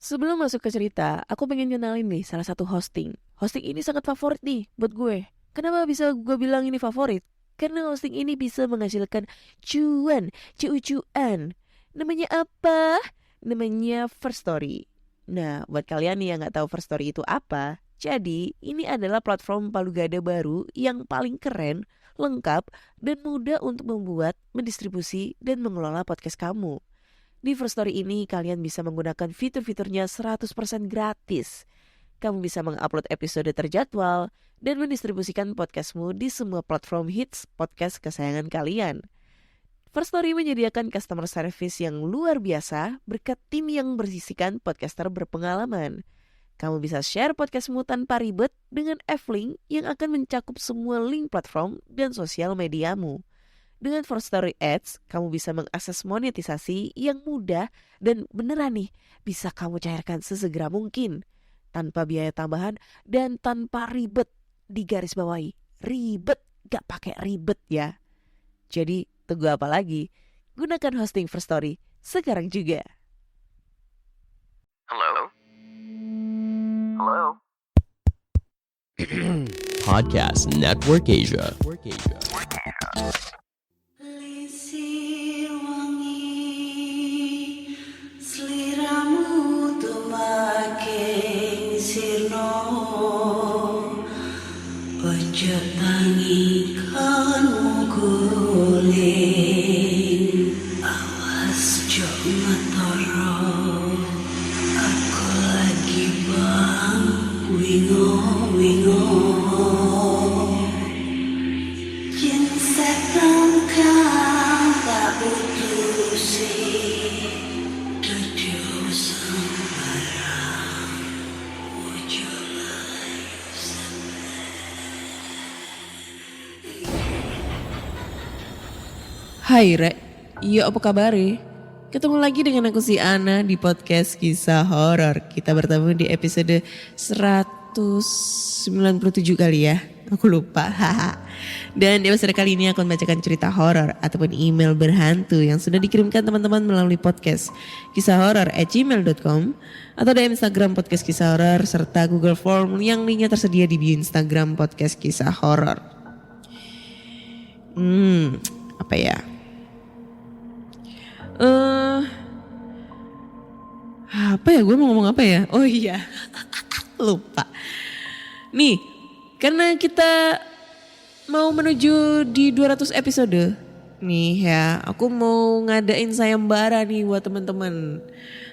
Sebelum masuk ke cerita, aku pengen kenalin nih salah satu hosting. Hosting ini sangat favorit nih buat gue. Kenapa bisa gue bilang ini favorit? Karena hosting ini bisa menghasilkan cuan. Namanya apa? Namanya First Story. Nah, buat kalian nih yang nggak tahu First Story itu apa, jadi ini adalah platform palu gada baru yang paling keren, lengkap, dan mudah untuk membuat, mendistribusi, dan mengelola podcast kamu. Di First Story ini kalian bisa menggunakan fitur-fiturnya 100% gratis. Kamu bisa mengupload episode terjadwal dan mendistribusikan podcastmu di semua platform hits podcast kesayangan kalian. First Story menyediakan customer service yang luar biasa berkat tim yang berisikan podcaster berpengalaman. Kamu bisa share podcastmu tanpa ribet dengan F-Link yang akan mencakup semua link platform dan sosial mediamu. Dengan First Story Ads, kamu bisa mengakses monetisasi yang mudah dan beneran nih bisa kamu cairkan sesegera mungkin. Tanpa biaya tambahan dan tanpa ribet. Di garis bawahi, ribet gak pakai ribet ya. Jadi tunggu apa lagi? Gunakan hosting First Story sekarang juga. Hello? Hello? Podcast Network Asia. Lisir wangi seliramu tuh makin sirno ojo tangi kanmu guling awas jok ngetoro aku lagi bang wingo Jin setan kang tak putusi Dudu sembarang Wujulai Hai Rek, iya apa kabar? Ketemu lagi dengan aku si Ana di podcast kisah horor. Kita bertemu di episode 197 kali ya. Aku lupa. Dan di episode kali ini aku membacakan cerita horor ataupun email berhantu yang sudah dikirimkan teman-teman melalui podcast kisahhoror@gmail.com atau di Instagram podcast kisah horor serta Google Form yang linknya tersedia di bio Instagram podcast kisah horor. Apa ya? Apa ya, gue mau ngomong apa ya? Oh iya, lupa. Nih, karena kita mau menuju di 200 episode nih ya, aku mau ngadain sayembara nih buat teman-teman,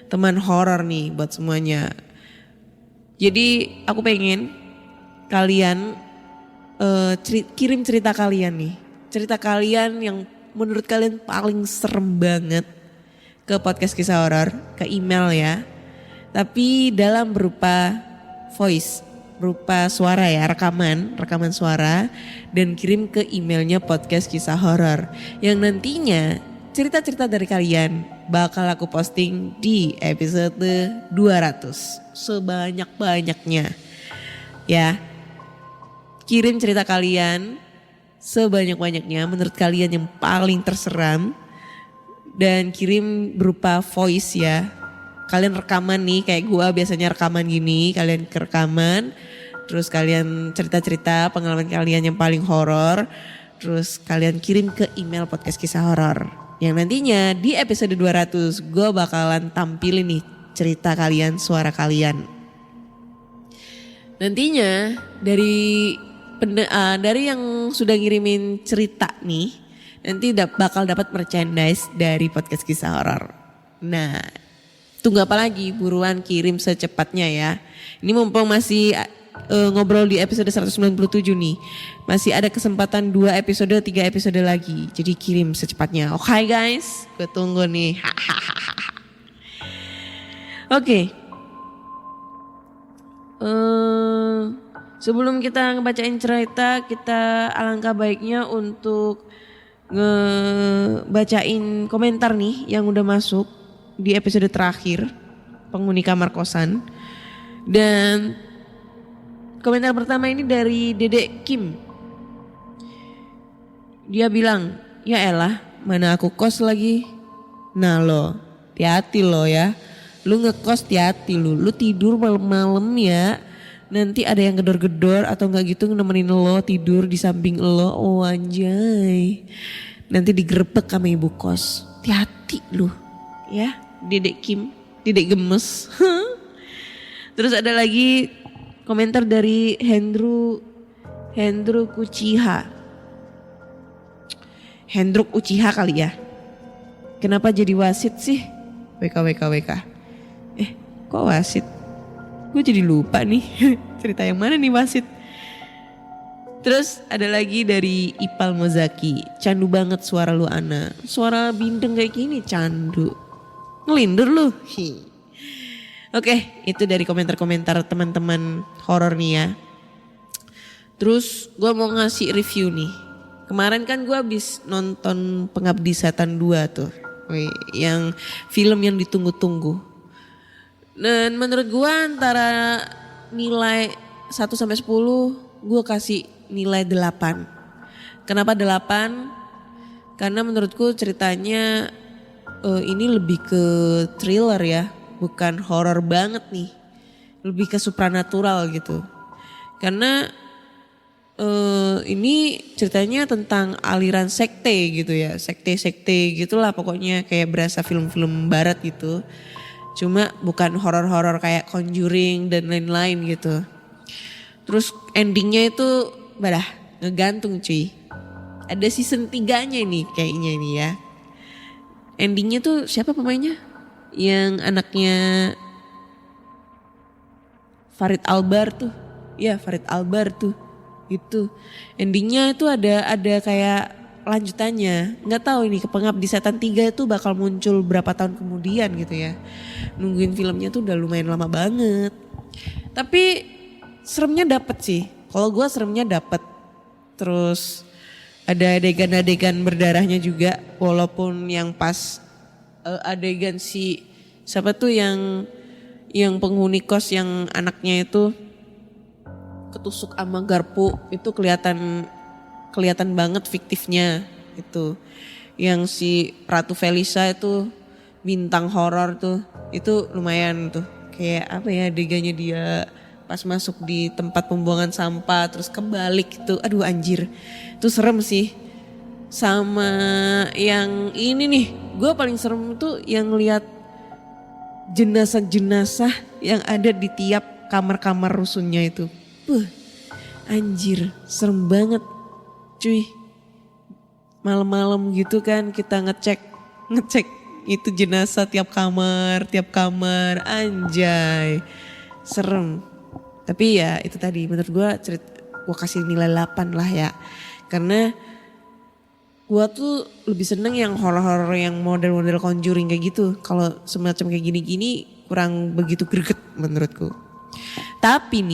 teman horor nih buat semuanya. Jadi aku pengen kalian kirim cerita kalian nih, cerita kalian yang menurut kalian paling serem banget ke podcast kisah horor, ke email ya. Tapi dalam berupa voice, berupa suara ya, rekaman suara dan kirim ke emailnya podcast kisah horor. Yang nantinya cerita-cerita dari kalian bakal aku posting di episode 200 sebanyak-banyaknya. Ya. Kirim cerita kalian sebanyak-banyaknya menurut kalian yang paling terseram. Dan kirim berupa voice ya. Kalian rekaman nih kayak gue biasanya rekaman gini. Kalian rekaman. Terus kalian cerita-cerita pengalaman kalian yang paling horor. Terus kalian kirim ke email podcast kisah horor. Yang nantinya di episode 200 gue bakalan tampilin nih cerita kalian, suara kalian. Nantinya dari yang sudah ngirimin cerita nih. Nanti bakal dapat merchandise dari podcast kisah horor. Nah, tunggu apa lagi? Buruan kirim secepatnya ya. Ini mumpung masih ngobrol di episode 197 nih. Masih ada kesempatan 2 episode, 3 episode lagi. Jadi kirim secepatnya. Oke guys, gue tunggu nih. Oke. Sebelum kita ngebacain cerita, kita alangkah baiknya untuk ngebacain komentar nih yang udah masuk di episode terakhir penghuni kamar kosan. Dan komentar pertama ini dari Dedek Kim. Dia bilang, ya elah mana aku kos lagi. Nah lo, hati-hati lo ya. Lu ngekos hati-hati lu tidur malam-malam ya. Nanti ada yang gedor-gedor atau enggak gitu nemenin lo tidur di samping lo. Oh anjay. Nanti digerebek sama ibu kos. Hati-hati lu ya, Dedek Kim, Dedek gemes. Terus ada lagi komentar dari Hendro Uchiha. Hendruk Uchiha kali ya. Kenapa jadi wasit sih? WK. Kok wasit? Gue jadi lupa nih. Cerita yang mana nih wasit? Terus ada lagi dari Ipal Mozaki. Candu banget suara lu Ana. Suara bindeng kayak gini candu. Ngelindur lu. Oke, itu dari komentar-komentar teman-teman horor nih ya. Terus gue mau ngasih review nih. Kemarin kan gue habis nonton Pengabdi Setan 2 tuh. Yang film yang ditunggu-tunggu. Dan menurut gue antara nilai 1 sampai 10 gue kasih nilai 8. Kenapa 8? Karena menurutku ceritanya ini lebih ke thriller ya. Bukan horor banget nih. Lebih ke supranatural gitu. Karena ini ceritanya tentang aliran sekte gitu ya. Sekte-sekte gitulah pokoknya, kayak berasa film-film barat gitu. Cuma bukan horor-horor kayak Conjuring dan lain-lain gitu. Terus endingnya itu ngegantung cuy. Ada season 3-nya nih kayaknya ini ya. Endingnya tuh siapa pemainnya? Yang anaknya Farid Albar tuh. Iya Farid Albar tuh. Gitu. Endingnya itu ada kayak lanjutannya. Nggak tahu ini ke Pengabdi Setan 3 itu bakal muncul berapa tahun kemudian gitu ya. Nungguin filmnya tuh udah lumayan lama banget. Tapi seremnya dapet sih. Kalau gue seremnya dapet. Terus ada adegan-adegan berdarahnya juga. Walaupun yang pas adegan siapa tuh yang penghuni kos yang anaknya itu ketusuk sama garpu itu kelihatan banget fiktifnya itu. Yang si Ratu Felisa itu bintang horor tuh, itu lumayan tuh. Kayak apa ya adegannya dia pas masuk di tempat pembuangan sampah terus kebalik gitu. Aduh anjir, itu serem sih. Sama yang ini nih, gue paling serem tuh yang lihat jenazah-jenazah yang ada di tiap kamar-kamar rusunnya itu. Anjir, serem banget cuy. Malam-malam gitu kan kita ngecek itu jenazah tiap kamar, anjay. Serem. Tapi ya itu tadi menurut gue kasih nilai 8 lah ya. Karena gue tuh lebih seneng yang horor-horor yang model-model Conjuring kayak gitu. Kalau semacam kayak gini-gini kurang begitu greget menurutku. Tapi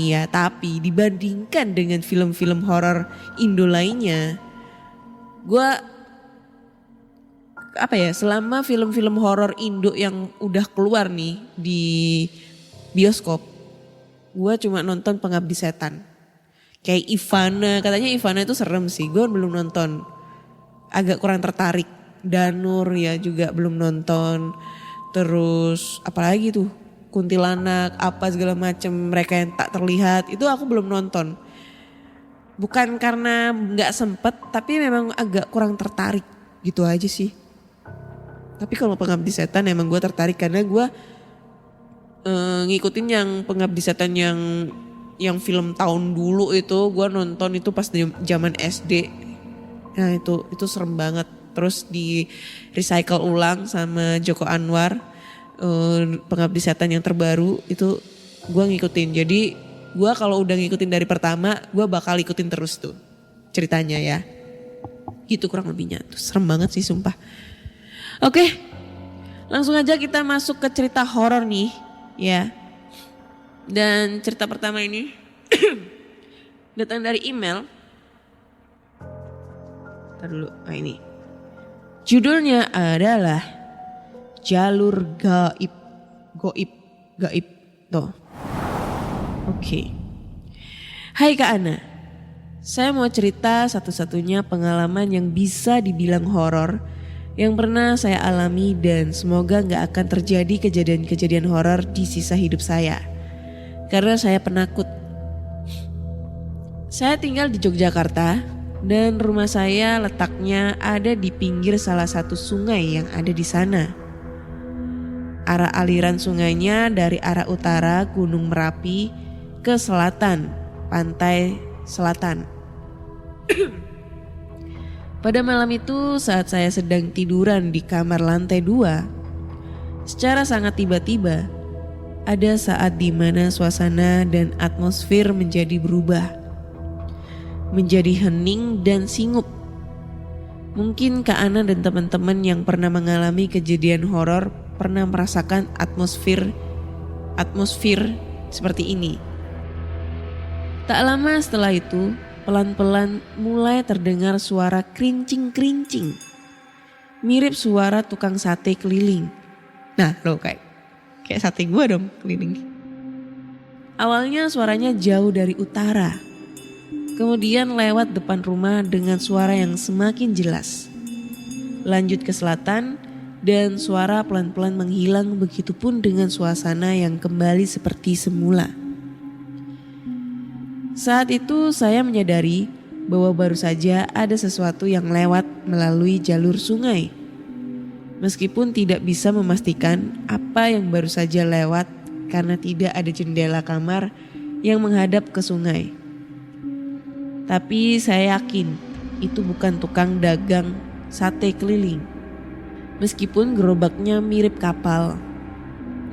dibandingkan dengan film-film horor Indo lainnya, gue selama film-film horor Indo yang udah keluar nih di bioskop, gue cuma nonton Pengabdi Setan. Kayak Ivana, katanya Ivana itu serem sih, gue belum nonton, agak kurang tertarik. Danur ya juga belum nonton. Terus apalagi tuh? Kuntilanak, apa segala macam mereka yang tak terlihat itu aku belum nonton. Bukan karena nggak sempet, tapi memang agak kurang tertarik gitu aja sih. Tapi kalau Pengabdi Setan emang gue tertarik karena gue ngikutin yang Pengabdi Setan yang film tahun dulu itu gue nonton itu pas zaman SD. Nah itu serem banget. Terus di recycle ulang sama Joko Anwar. Pengabdi Setan yang terbaru itu gue ngikutin. Jadi gue kalau udah ngikutin dari pertama gue bakal ikutin terus tuh ceritanya ya. Gitu kurang lebihnya. Tuh serem banget sih sumpah. Oke, langsung aja kita masuk ke cerita horor nih ya. Dan cerita pertama ini datang dari email. Ntar dulu, ini. Judulnya adalah Jalur Gaib tuh. Oke. Hai Kak Ana, saya mau cerita satu-satunya pengalaman yang bisa dibilang horor yang pernah saya alami dan semoga gak akan terjadi kejadian-kejadian horor di sisa hidup saya. Karena saya penakut. Saya tinggal di Yogyakarta dan rumah saya letaknya ada di pinggir salah satu sungai yang ada di sana. Arah aliran sungainya dari arah utara Gunung Merapi ke selatan, pantai selatan. Pada malam itu saat saya sedang tiduran di kamar lantai 2, secara sangat tiba-tiba ada saat di mana suasana dan atmosfer menjadi berubah, menjadi hening dan singup. Mungkin Kak Ana dan teman-teman yang pernah mengalami kejadian horor pernah merasakan atmosfer seperti ini. Tak lama setelah itu, pelan-pelan mulai terdengar suara kerincing-kerincing. Mirip suara tukang sate keliling. Nah lo kayak sate gua dong keliling. Awalnya suaranya jauh dari utara. Kemudian lewat depan rumah dengan suara yang semakin jelas. Lanjut ke selatan dan suara pelan-pelan menghilang, begitupun dengan suasana yang kembali seperti semula. Saat itu saya menyadari bahwa baru saja ada sesuatu yang lewat melalui jalur sungai. Meskipun tidak bisa memastikan apa yang baru saja lewat karena tidak ada jendela kamar yang menghadap ke sungai. Tapi saya yakin itu bukan tukang dagang sate keliling. Meskipun gerobaknya mirip kapal.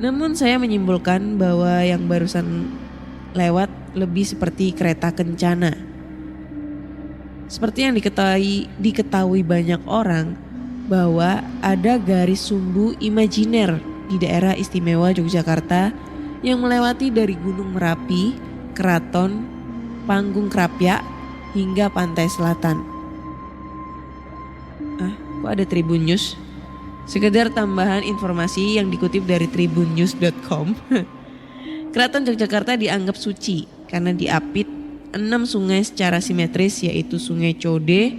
Namun saya menyimpulkan bahwa yang barusan lewat lebih seperti kereta kencana. Seperti yang diketahui banyak orang bahwa ada garis sumbu imajiner di daerah istimewa Yogyakarta yang melewati dari Gunung Merapi, Keraton, Panggung Krapyak hingga pantai selatan. Kok ada Tribun News? Sekedar tambahan informasi yang dikutip dari tribunnews.com. Keraton Yogyakarta dianggap suci karena diapit 6 sungai secara simetris, yaitu Sungai Code,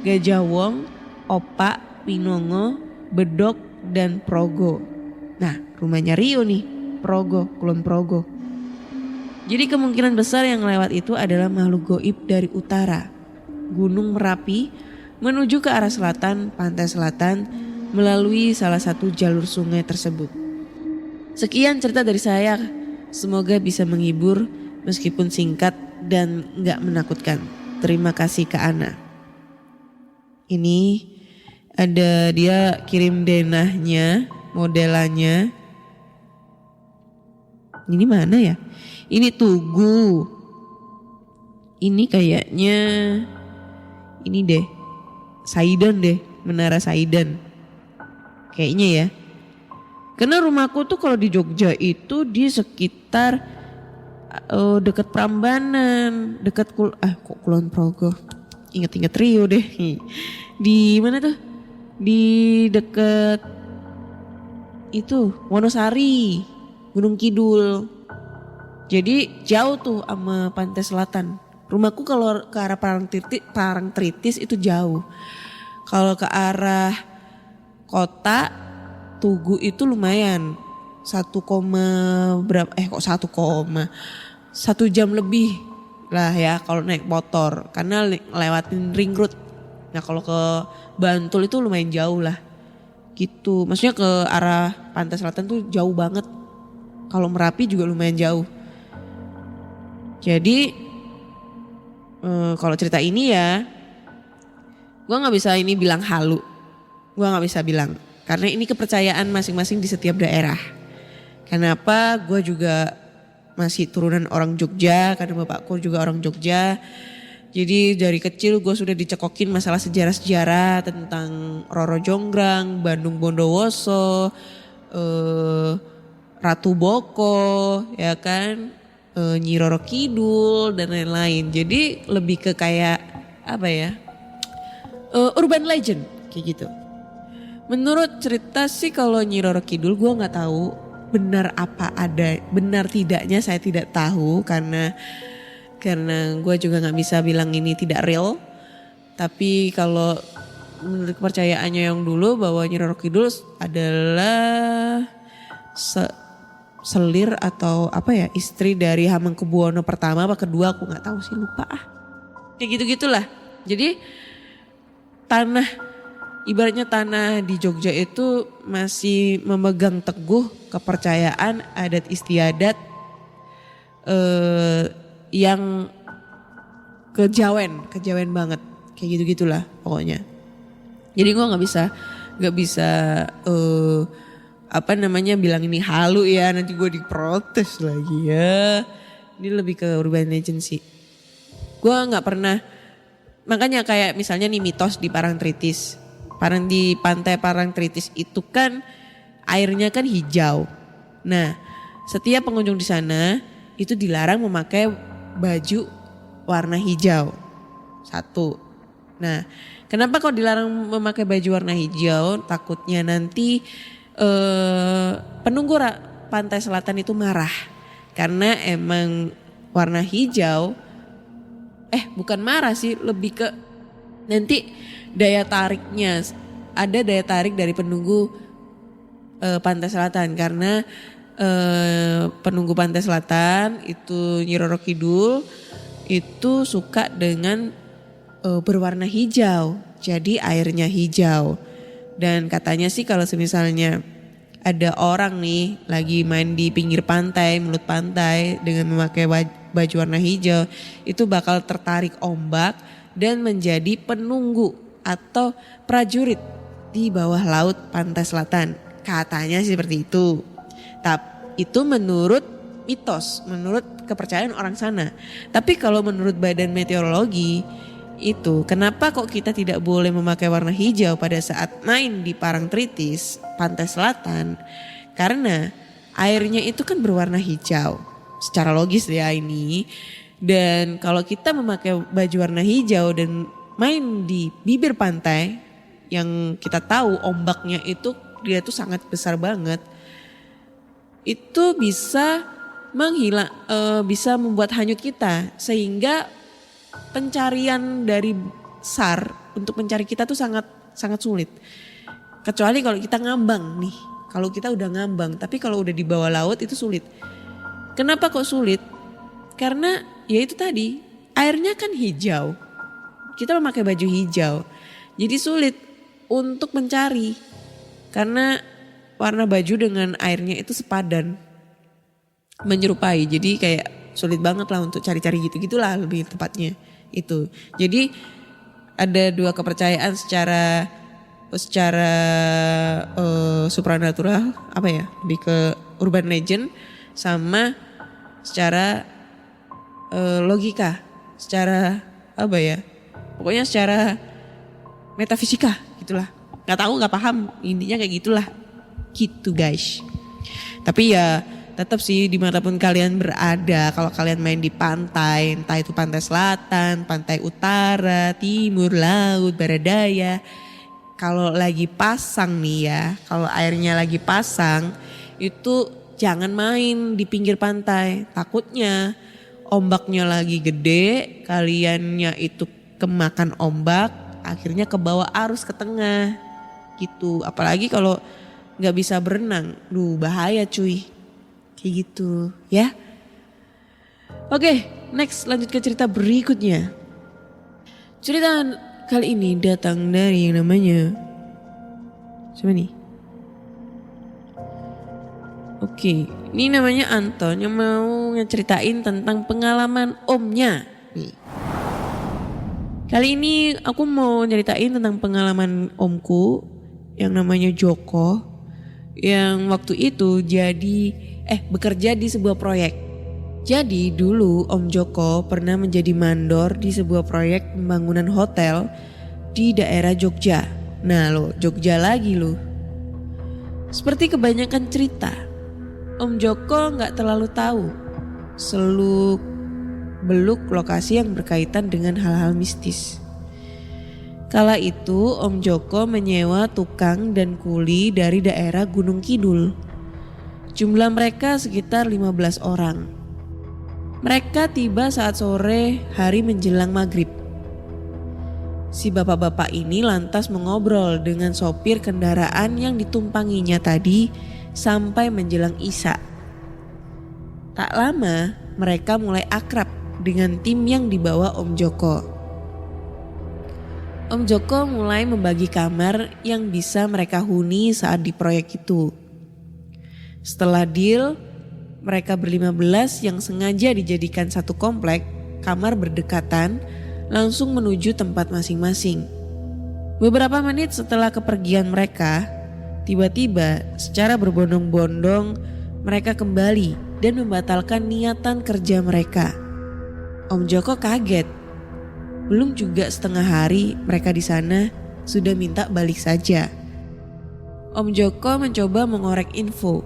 Gajah Wong, Opak, Pinongo, Bedok, dan Progo. Nah, rumahnya Rio nih, Progo, Kulon Progo. Jadi kemungkinan besar yang lewat itu adalah makhluk goib dari utara, Gunung Merapi, menuju ke arah selatan, pantai selatan, melalui salah satu jalur sungai tersebut. Sekian cerita dari saya. Semoga bisa menghibur meskipun singkat dan gak menakutkan. Terima kasih Kak Ana. Ini ada dia kirim denahnya, modelannya. Ini mana ya? Ini Tugu. Ini kayaknya ini deh. Saidan deh, Menara Saidan. Kayaknya ya. Karena rumahku tuh kalau di Jogja itu di sekitar dekat Prambanan, dekat Kulon Progo. Ingat-ingat Rio deh. Di mana tuh? Di dekat itu Wonosari, Gunung Kidul. Jadi jauh tuh sama pantai selatan. Rumahku kalau ke arah Parangtritis itu jauh. Kalau ke arah kota Tugu itu lumayan 1, berapa 1 jam lebih lah ya kalau naik motor karena lewatin ring road. Nah kalau ke Bantul itu lumayan jauh lah gitu, maksudnya ke arah pantai selatan tuh jauh banget. Kalau Merapi juga lumayan jauh. Jadi kalau cerita ini ya gue gak bisa ini bilang halu, gue gak bisa bilang. Karena ini kepercayaan masing-masing di setiap daerah. Kenapa? Gue juga masih turunan orang Jogja, karena bapakku juga orang Jogja. Jadi dari kecil gue sudah dicekokin masalah sejarah-sejarah tentang Roro Jonggrang, Bandung Bondowoso, Ratu Boko, ya kan, Nyi Roro Kidul dan lain-lain. Jadi lebih ke kayak apa ya, urban legend kayak gitu. Menurut cerita sih kalau Nyi Roro Kidul gue gak tahu benar tidaknya saya tidak tahu karena gue juga gak bisa bilang ini tidak real. Tapi kalau menurut kepercayaannya yang dulu bahwa Nyi Roro Kidul adalah selir atau apa ya, istri dari Hamengkubuwono pertama apa kedua, aku nggak tahu sih, lupa kayak gitu-gitulah. Jadi ibaratnya tanah di Jogja itu masih memegang teguh kepercayaan adat istiadat yang kejawen banget, kayak gitu-gitulah pokoknya. Jadi gue nggak bisa bilang ini halu ya, nanti gue diprotes lagi ya. Ini lebih ke urban legend sih. Gue nggak pernah, makanya kayak misalnya nih mitos di Parangtritis. Di pantai Parangtritis itu kan airnya kan hijau. Nah, setiap pengunjung di sana itu dilarang memakai baju warna hijau. Satu. Nah, kenapa kok dilarang memakai baju warna hijau? Takutnya nanti penunggu pantai selatan itu marah. Karena emang warna hijau, bukan marah sih, lebih ke nanti daya tariknya, ada daya tarik dari penunggu pantai selatan. Karena penunggu pantai selatan itu Nyi Roro Kidul itu suka dengan berwarna hijau, jadi airnya hijau. Dan katanya sih kalau misalnya ada orang nih lagi main di pinggir pantai, mulut pantai dengan memakai baju warna hijau, itu bakal tertarik ombak dan menjadi penunggu atau prajurit di bawah laut pantai selatan. Katanya sih seperti itu. Tapi itu menurut mitos, menurut kepercayaan orang sana. Tapi kalau menurut Badan Meteorologi itu, kenapa kok kita tidak boleh memakai warna hijau pada saat main di Parangtritis, pantai selatan? Karena airnya itu kan berwarna hijau. Secara logis ya ini. Dan kalau kita memakai baju warna hijau dan main di bibir pantai yang kita tahu ombaknya itu dia tuh sangat besar banget. Itu bisa bisa membuat hanyut kita, sehingga pencarian dari SAR untuk mencari kita tuh sangat sulit. Kecuali kalau kita ngambang nih. Kalau kita udah ngambang, tapi kalau udah di bawah laut itu sulit. Kenapa kok sulit? Karena ya itu tadi, airnya kan hijau. Kita memakai baju hijau. Jadi sulit untuk mencari. Karena warna baju dengan airnya itu sepadan. Menyerupai. Jadi kayak sulit banget lah untuk cari-cari gitu-gitulah lebih tepatnya itu. Jadi ada dua kepercayaan secara supranatural, lebih ke urban legend, sama secara logika, secara pokoknya secara metafisika gitulah. Nggak paham, intinya kayak gitulah gitu guys. Tapi ya tetap sih dimanapun kalian berada, kalau kalian main di pantai, entah itu pantai selatan, pantai utara, timur, laut, barat daya, kalau lagi pasang nih ya, kalau airnya lagi pasang, itu jangan main di pinggir pantai. Takutnya ombaknya lagi gede, kaliannya itu kemakan ombak, akhirnya kebawa arus ke tengah gitu. Apalagi kalau gak bisa berenang, bahaya cuy. Kayak gitu ya. Oke, next lanjut ke cerita berikutnya. Cerita kali ini datang dari yang namanya siapa nih? Oke, ini namanya Anton yang mau ngeceritain tentang pengalaman omnya nih. Kali ini aku mau nyeritain tentang pengalaman omku yang namanya Joko, yang waktu itu bekerja di sebuah proyek. Jadi dulu Om Joko pernah menjadi mandor di sebuah proyek pembangunan hotel di daerah Jogja. Nah Jogja lagi loh. Seperti kebanyakan cerita, Om Joko gak terlalu tahu seluk beluk lokasi yang berkaitan dengan hal-hal mistis. Kala itu Om Joko menyewa tukang dan kuli dari daerah Gunung Kidul. Jumlah mereka sekitar 15 orang. Mereka tiba saat sore hari menjelang maghrib. Si bapak-bapak ini lantas mengobrol dengan sopir kendaraan yang ditumpanginya tadi sampai menjelang isya. Tak lama mereka mulai akrab dengan tim yang dibawa Om Joko. Om Joko mulai membagi kamar yang bisa mereka huni saat di proyek itu. Setelah deal, mereka ber-15 yang sengaja dijadikan satu komplek, kamar berdekatan, langsung menuju tempat masing-masing. Beberapa menit setelah kepergian mereka, tiba-tiba secara berbondong-bondong mereka kembali dan membatalkan niatan kerja mereka. Om Joko kaget. Belum juga setengah hari mereka di sana sudah minta balik saja. Om Joko mencoba mengorek info.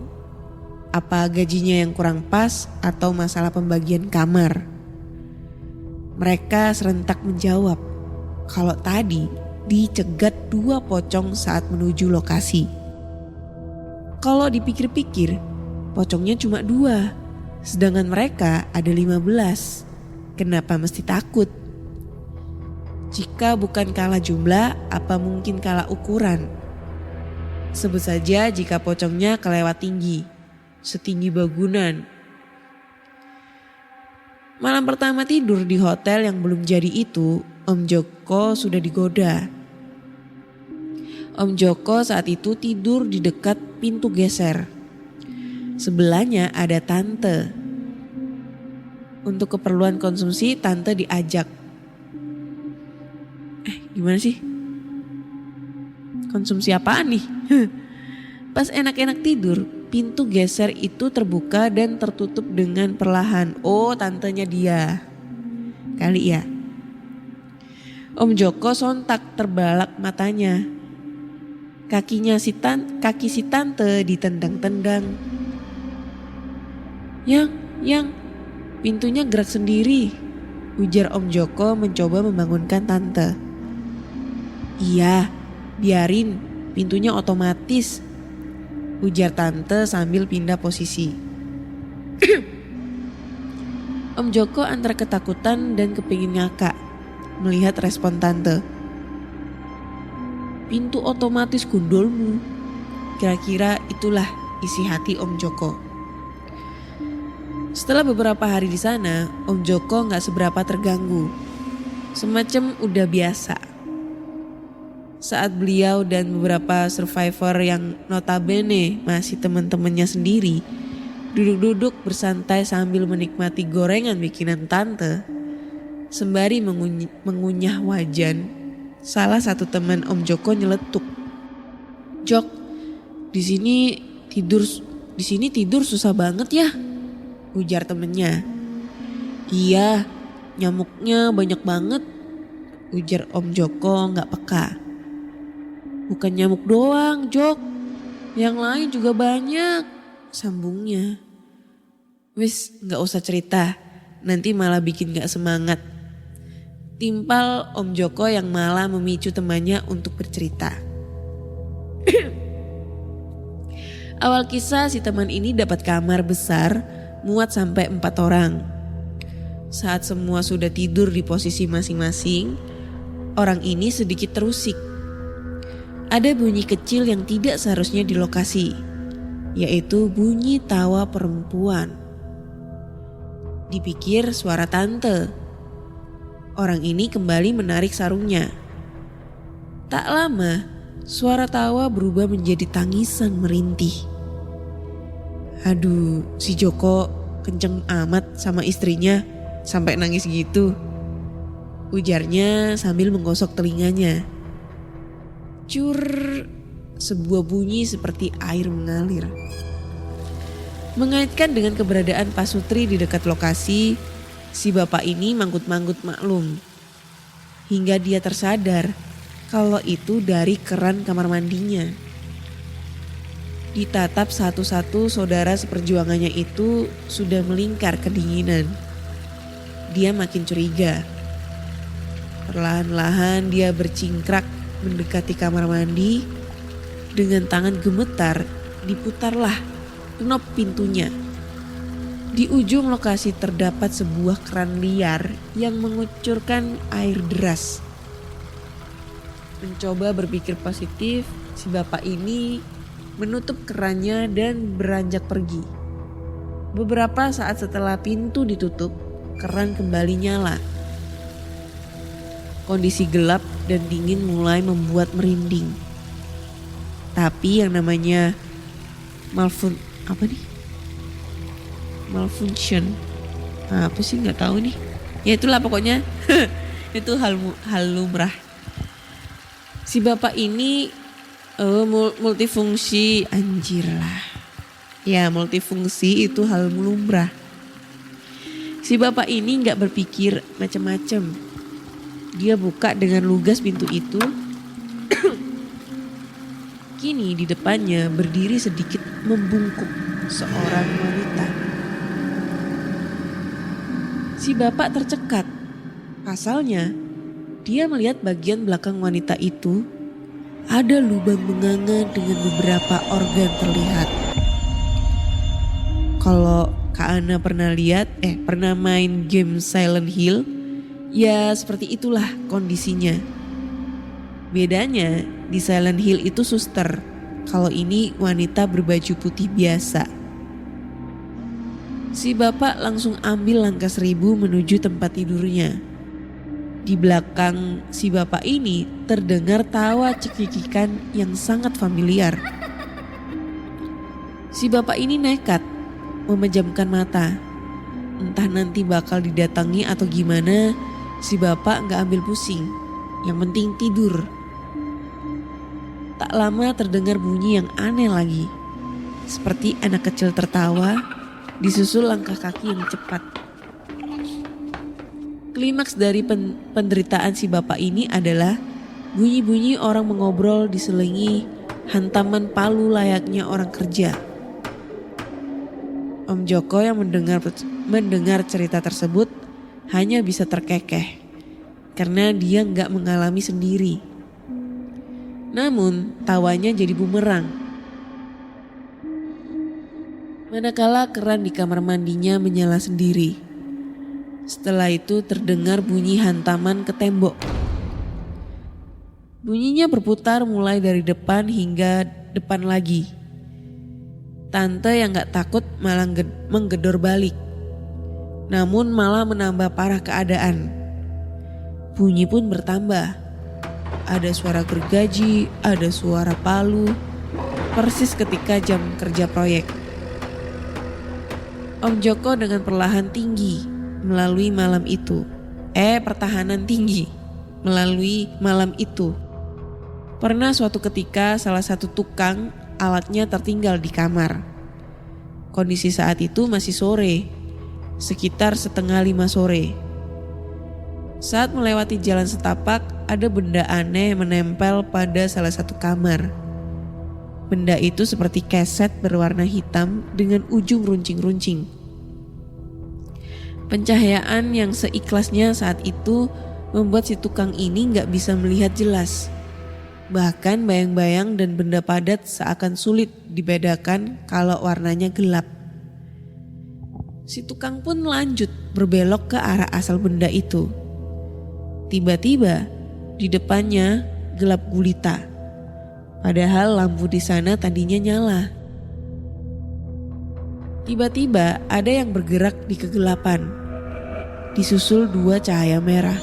Apa gajinya yang kurang pas atau masalah pembagian kamar. Mereka serentak menjawab kalau tadi dicegat 2 pocong saat menuju lokasi. Kalau dipikir-pikir, pocongnya cuma 2, sedangkan mereka ada 15. Kenapa mesti takut? Jika bukan kalah jumlah, apa mungkin kalah ukuran? Sebut saja jika pocongnya kelewat tinggi, setinggi bangunan. Malam pertama tidur di hotel yang belum jadi itu, Om Joko sudah digoda. Om Joko saat itu tidur di dekat pintu geser. Sebelahnya ada tante. Untuk keperluan konsumsi tante diajak. Gimana sih? Konsumsi apaan nih? Pas enak-enak tidur, pintu geser itu terbuka dan tertutup dengan perlahan. Oh, tantenya dia. Kali ya. Om Joko sontak terbalak matanya. Kaki si tante ditendang-tendang. Yang, pintunya gerak sendiri, ujar Om Joko mencoba membangunkan tante. Iya, biarin, pintunya otomatis, ujar tante sambil pindah posisi. Om Joko antara ketakutan dan kepingin ngakak melihat respon tante. Pintu otomatis gundulmu. Kira-kira itulah isi hati Om Joko. Setelah beberapa hari di sana, Om Joko gak seberapa terganggu. Semacam udah biasa. Saat beliau dan beberapa survivor yang notabene masih teman-temannya sendiri duduk-duduk bersantai sambil menikmati gorengan bikinan tante, sembari mengunyah wajan, salah satu teman Om Joko nyeletuk. Jok, di sini tidur susah banget ya, ujar temennya. Iya, nyamuknya banyak banget, ujar Om Joko gak peka. Bukan nyamuk doang, Jok, yang lain juga banyak, sambungnya. Wis gak usah cerita, nanti malah bikin gak semangat. Timpal Om Joko yang malah memicu temannya untuk bercerita. Awal kisah si teman ini dapat kamar besar muat sampai 4 orang. Saat semua sudah tidur di posisi masing-masing, orang ini sedikit terusik. Ada bunyi kecil yang tidak seharusnya di lokasi, yaitu bunyi tawa perempuan. Dipikir suara tante. Orang ini kembali menarik sarungnya. Tak lama, suara tawa berubah menjadi tangisan merintih. Aduh, si Joko kenceng amat sama istrinya sampai nangis gitu, ujarnya sambil menggosok telinganya. Cur, sebuah bunyi seperti air mengalir. Mengaitkan dengan keberadaan Pak Sutri di dekat lokasi, si bapak ini manggut-manggut maklum. Hingga dia tersadar kalau itu dari keran kamar mandinya. Ditatap satu-satu saudara seperjuangannya itu sudah melingkar kedinginan. Dia makin curiga. Perlahan-lahan dia bercingkrak mendekati kamar mandi. Dengan tangan gemetar diputarlah knop pintunya. Di ujung lokasi terdapat sebuah keran liar yang mengucurkan air deras. mencoba berpikir positif, si bapak ini menutup kerannya dan beranjak pergi. Beberapa saat setelah pintu ditutup, keran kembali nyala. Kondisi gelap dan dingin mulai membuat merinding. Tapi yang namanya malfunction. Apa sih nggak tahu nih. Ya itulah pokoknya. Itu hal lumrah. Si bapak ini multifungsi, anjir lah. Ya multifungsi itu hal lumrah. Si bapak ini nggak berpikir macam-macam. Dia buka dengan lugas pintu itu. Kini di depannya berdiri sedikit membungkuk seorang wanita. Si bapak tercekat. Pasalnya, dia melihat bagian belakang wanita itu ada lubang menganga dengan beberapa organ terlihat. Kalau Kak Ana pernah main game Silent Hill, ya seperti itulah kondisinya. Bedanya di Silent Hill itu suster, kalau ini wanita berbaju putih biasa. Si bapak langsung ambil langkah 1000 menuju tempat tidurnya. Di belakang si bapak ini terdengar tawa cekikikan yang sangat familiar. Si bapak ini nekat memejamkan mata. Entah nanti bakal didatangi atau gimana, si bapak gak ambil pusing. Yang penting tidur. Tak lama terdengar bunyi yang aneh lagi. Seperti anak kecil tertawa, disusul langkah kaki yang cepat. Klimaks dari penderitaan si bapak ini adalah bunyi-bunyi orang mengobrol diselingi hantaman palu layaknya orang kerja. Om Joko yang mendengar cerita tersebut hanya bisa terkekeh karena dia nggak mengalami sendiri. Namun tawanya jadi bumerang. Manakala keran di kamar mandinya menyala sendiri. Setelah itu terdengar bunyi hantaman ke tembok. Bunyinya berputar mulai dari depan hingga depan lagi. Tante yang gak takut malah menggedor balik. Namun malah menambah parah keadaan. Bunyi pun bertambah. Ada suara gergaji, ada suara palu. Persis ketika jam kerja proyek. Om Joko dengan pertahanan tinggi melalui malam itu. Pernah suatu ketika salah satu tukang alatnya tertinggal di kamar. Kondisi saat itu masih sore, sekitar 4:30 sore. Saat melewati jalan setapak, ada benda aneh menempel pada salah satu kamar. Benda itu seperti keset berwarna hitam dengan ujung runcing-runcing. Pencahayaan yang seikhlasnya saat itu membuat si tukang ini gak bisa melihat jelas. Bahkan bayang-bayang dan benda padat seakan sulit dibedakan kalau warnanya gelap. Si tukang pun lanjut berbelok ke arah asal benda itu. Tiba-tiba di depannya gelap gulita. Padahal lampu di sana tadinya nyala. Tiba-tiba ada yang bergerak di kegelapan. Disusul 2 cahaya merah.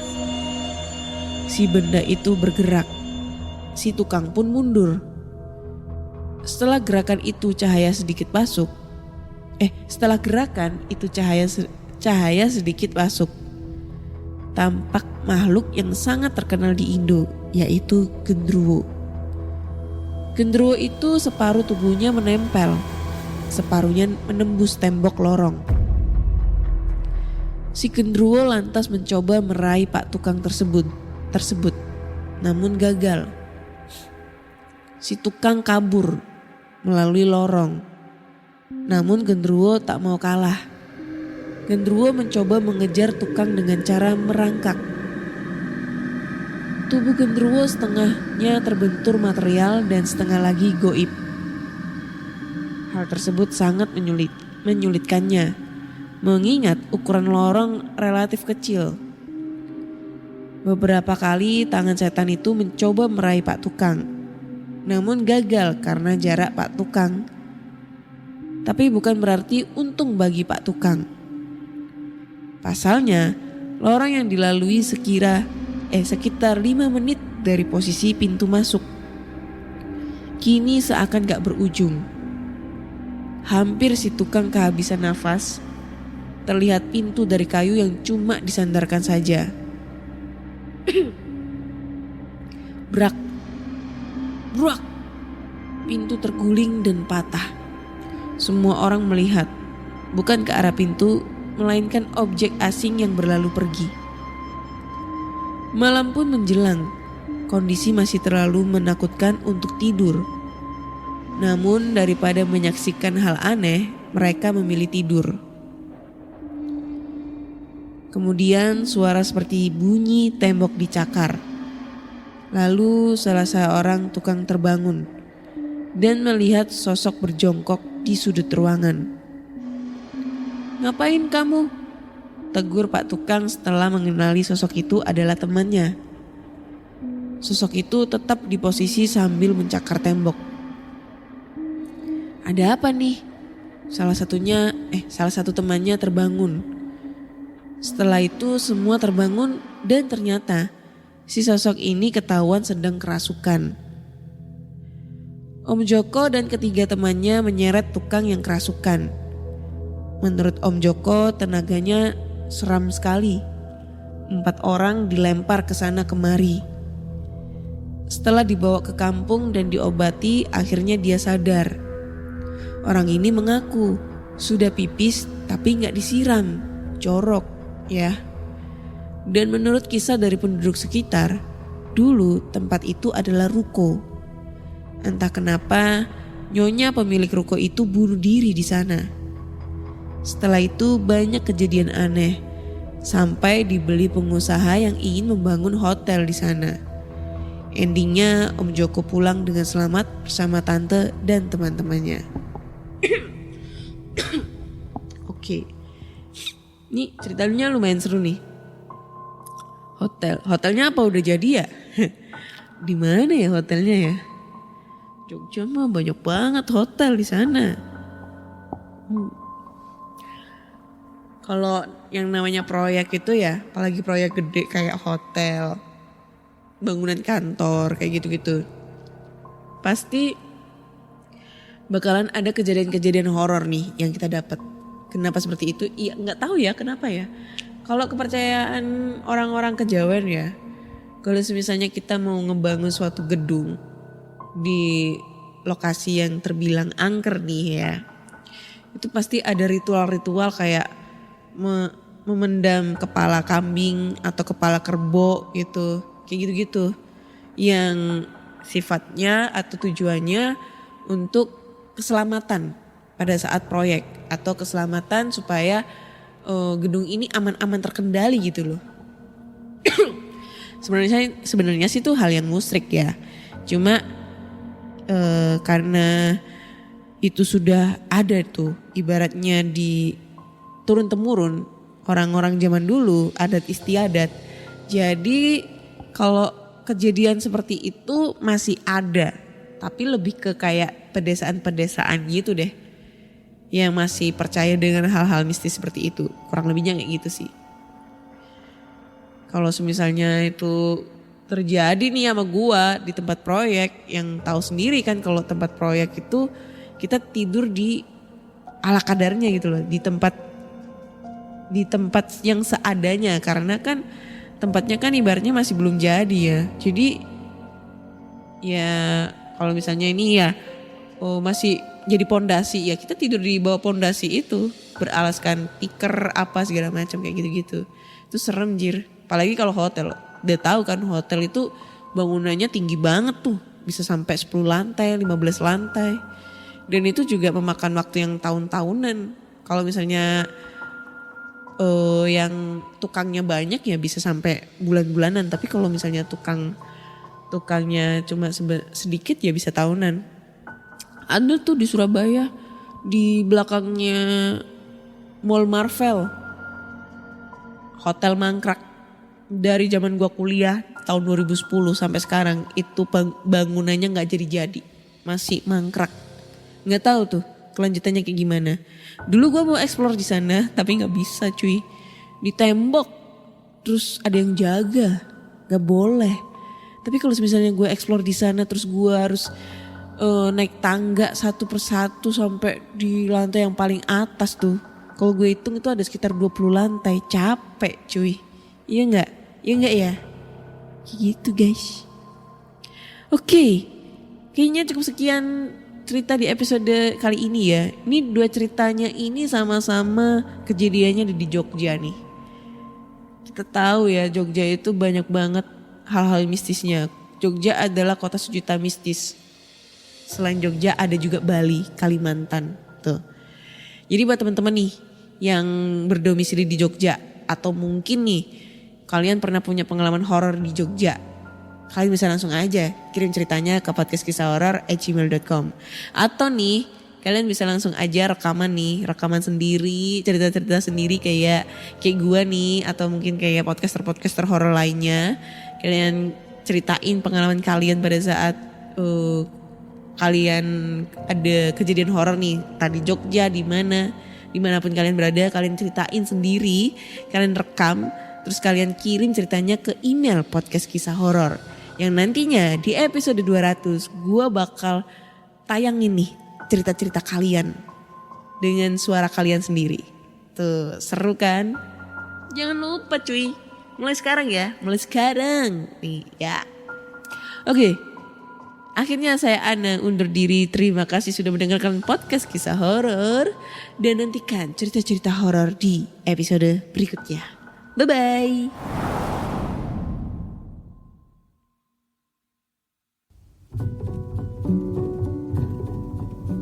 Si benda itu bergerak. Si tukang pun mundur. Setelah gerakan itu cahaya sedikit masuk. Cahaya sedikit masuk. Tampak makhluk yang sangat terkenal di Indo, yaitu genderuwo. Genderuwo itu separuh tubuhnya menempel, separuhnya menembus tembok lorong. Si genderuwo lantas mencoba meraih Pak Tukang tersebut, namun gagal. Si tukang kabur melalui lorong. Namun genderuwo tak mau kalah. Genderuwo mencoba mengejar tukang dengan cara merangkak. Tubuh genderuwo setengahnya terbentur material dan setengah lagi goib. Hal tersebut sangat menyulitkannya, mengingat ukuran lorong relatif kecil. Beberapa kali tangan setan itu mencoba meraih Pak Tukang, namun gagal karena jarak Pak Tukang. Tapi bukan berarti untung bagi Pak Tukang. Pasalnya, lorong yang dilalui sekitar 5 menit dari posisi pintu masuk. Kini seakan gak berujung. Hampir si tukang kehabisan nafas. Terlihat pintu dari kayu yang cuma disandarkan saja. Brak, brak, pintu terguling dan patah. Semua orang melihat, bukan ke arah pintu, melainkan objek asing yang berlalu pergi. Malam pun menjelang, kondisi masih terlalu menakutkan untuk tidur. Namun daripada menyaksikan hal aneh, mereka memilih tidur. Kemudian suara seperti bunyi tembok dicakar. Lalu salah seorang tukang terbangun dan melihat sosok berjongkok di sudut ruangan. "Ngapain kamu?" tegur Pak Tukang setelah mengenali sosok itu adalah temannya. Sosok itu tetap di posisi sambil mencakar tembok. "Ada apa nih?" Salah satu temannya terbangun. Setelah itu semua terbangun dan ternyata si sosok ini ketahuan sedang kerasukan. Om Joko dan ketiga temannya menyeret tukang yang kerasukan. Menurut Om Joko tenaganya seram sekali. 4 orang dilempar ke sana kemari. Setelah dibawa ke kampung dan diobati, akhirnya dia sadar. Orang ini mengaku sudah pipis tapi gak disiram, jorok ya. Dan menurut kisah dari penduduk sekitar, dulu tempat itu adalah ruko. Entah kenapa nyonya pemilik ruko itu bunuh diri di sana. Setelah itu banyak kejadian aneh, sampai dibeli pengusaha yang ingin membangun hotel di sana. Endingnya Om Joko pulang dengan selamat bersama tante dan teman-temannya. Oke. Ini ceritanya lumayan seru nih. Hotelnya apa udah jadi ya? Di mana ya hotelnya ya? Jogja mah banyak banget hotel di sana. Kalau yang namanya proyek itu ya, apalagi proyek gede kayak hotel, bangunan kantor kayak gitu-gitu, pasti bakalan ada kejadian-kejadian horor nih yang kita dapat. Kenapa seperti itu? Iya, nggak tahu ya kenapa ya. Kalau kepercayaan orang-orang kejawen ya, kalau misalnya kita mau ngebangun suatu gedung di lokasi yang terbilang angker nih ya, itu pasti ada ritual-ritual kayak memendam kepala kambing atau kepala kerbau gitu, kayak gitu-gitu, yang sifatnya atau tujuannya untuk keselamatan pada saat proyek atau keselamatan supaya gedung ini aman-aman terkendali gitu loh. Sebenarnya sih itu hal yang musyrik ya. Cuma karena itu sudah ada tuh ibaratnya di turun temurun orang-orang zaman dulu, adat istiadat. Jadi kalau kejadian seperti itu masih ada, tapi lebih ke kayak pedesaan-pedesaan gitu deh, yang masih percaya dengan hal-hal mistis seperti itu. Kurang lebihnya kayak gitu sih. Kalau misalnya itu terjadi nih sama gua di tempat proyek, yang tahu sendiri kan kalau tempat proyek itu kita tidur di ala kadarnya gitu loh, di tempat yang seadanya, karena kan tempatnya kan ibaratnya masih belum jadi ya. Jadi ya kalau misalnya ini ya masih jadi pondasi ya, kita tidur di bawah pondasi itu beralaskan tikar apa segala macam kayak gitu-gitu. Itu serem jir. Apalagi kalau hotel. Udah tahu kan hotel itu bangunannya tinggi banget tuh, bisa sampai 10 lantai, 15 lantai. Dan itu juga memakan waktu yang tahun-tahunan. Kalau misalnya yang tukangnya banyak ya bisa sampai bulan-bulanan. Tapi kalau misalnya tukangnya cuma sedikit ya bisa tahunan. Ada tuh di Surabaya, di belakangnya Mall Marvel, Hotel Mangkrak. dari zaman gue kuliah tahun 2010 sampai sekarang itu bangunannya nggak jadi-jadi, masih mangkrak. Nggak tahu tuh kelanjutannya kayak gimana. Dulu gue mau explore di sana tapi nggak bisa cuy, ditembok, terus ada yang jaga, nggak boleh. Tapi kalau misalnya gue explore di sana terus gue harus naik tangga satu persatu sampai di lantai yang paling atas tuh. Kalau gue hitung itu ada sekitar 20 lantai, capek cuy. Iya enggak? Iya enggak ya? Gitu guys. Oke, kayaknya cukup sekian cerita di episode kali ini ya. Ini 2 ceritanya ini sama-sama kejadiannya di Jogja nih. Kita tahu ya Jogja itu banyak banget hal-hal mistisnya. Jogja adalah kota sejuta mistis. Selain Jogja ada juga Bali, Kalimantan tuh. Jadi buat teman-teman nih yang berdomisili di Jogja atau mungkin nih kalian pernah punya pengalaman horor di Jogja, kalian bisa langsung aja kirim ceritanya ke podcastkisahhoror@gmail.com. Atau nih kalian bisa langsung aja rekaman sendiri, cerita-cerita sendiri kayak gua nih atau mungkin kayak podcaster horor lainnya. Kalian ceritain pengalaman kalian pada saat kalian ada kejadian horor nih, tadi Jogja dimanapun kalian berada, kalian ceritain sendiri, kalian rekam, terus kalian kirim ceritanya ke email podcast kisah horor. Yang nantinya di episode 200 gue bakal tayangin nih cerita-cerita kalian dengan suara kalian sendiri. Tuh seru kan? Jangan lupa cuy, mulai sekarang nih ya. Oke. Akhirnya saya Ana undur diri. Terima kasih sudah mendengarkan podcast kisah horor dan nantikan cerita-cerita horor di episode berikutnya. Bye bye.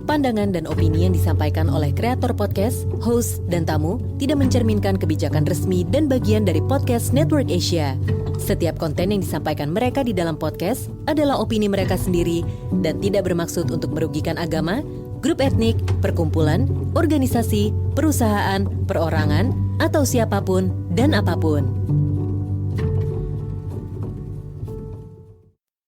Pandangan dan opini yang disampaikan oleh kreator podcast, host, dan tamu tidak mencerminkan kebijakan resmi dan bagian dari Podcast Network Asia. Setiap konten yang disampaikan mereka di dalam podcast adalah opini mereka sendiri dan tidak bermaksud untuk merugikan agama, grup etnik, perkumpulan, organisasi, perusahaan, perorangan, atau siapapun dan apapun.